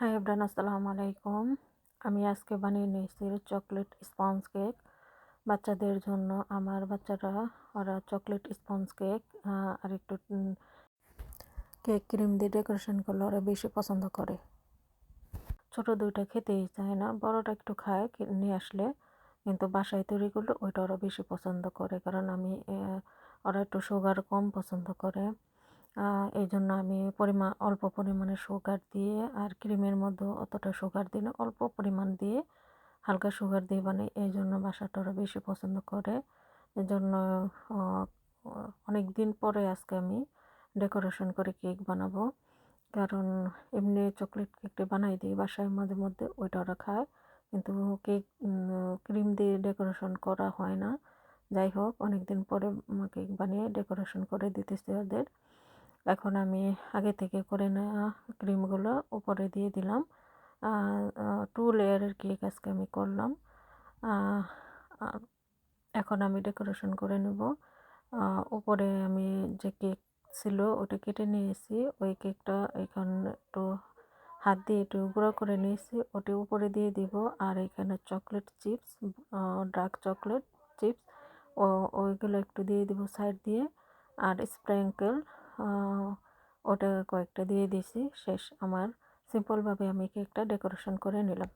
Hi everyone, আসসালামু আলাইকুম। আমি আজকে বানিয়ে নিয়েছি চকলেট স্পঞ্জ কেক বাচ্চাদের জন্য। আমার বাচ্চারা ওরা চকলেট স্পঞ্জ কেক আর একটু কেক ক্রিম দিয়ে ডেকোরেশন করলে ওরা বেশি পছন্দ করে। ছোট দুইটা খেতেই চায় না, বড়টা একটু খায় নিয়ে আসলে, কিন্তু বাসায় তৈরি করলে ওইটা ওরা বেশি পছন্দ করে, কারণ আমি ওরা একটু সুগার কম পছন্দ করে। এই জন্য আমি অল্প পরিমাণে সুগার দিয়ে, আর ক্রিমের মধ্যে অতটা সুগার দিই না, অল্প পরিমাণ দিয়ে হালকা সুগার দিয়ে বানাই। এই জন্য বাসাটা ওরা বেশি পছন্দ করে। এই জন্য অনেক দিন পরে আজকে আমি ডেকোরেশন করে কেক বানাবো, কারণ এমনি চকলেট কেকটা বানাই দিই বাসায় মাঝে মধ্যে, ওইটা ওরা খায়, কিন্তু কেক ক্রিম দিয়ে ডেকোরেশন করা হয় না। যাই হোক, অনেক দিন পরে কেক বানিয়ে ডেকোরেশন করে দিতেছি ওদের। এখন আমি আগে থেকে করে নেওয়া ক্রিমগুলো উপরে দিয়ে দিলাম। 2 লেয়ারের কেক আজকে আমি করলাম। এখন আমি ডেকোরেশন করে নেব। উপরে আমি যে কেক ছিল ওটা কেটে নিয়েছি, ওই কেকটা এখানে একটু হাত দিয়ে একটু গুঁড়ো করে নিয়েছি, ওটি উপরে দিয়ে দিব। আর এখানে chocolate chips, dark chocolate chips, ওইগুলো একটু দিয়ে দিব সাইড দিয়ে। আর স্প্রিঙ্কেল ওটা কয়েকটা দিয়ে দিয়েছি। শেষ আমার সিম্পলভাবে আমি কেকটা ডেকোরেশন করে নিলাম।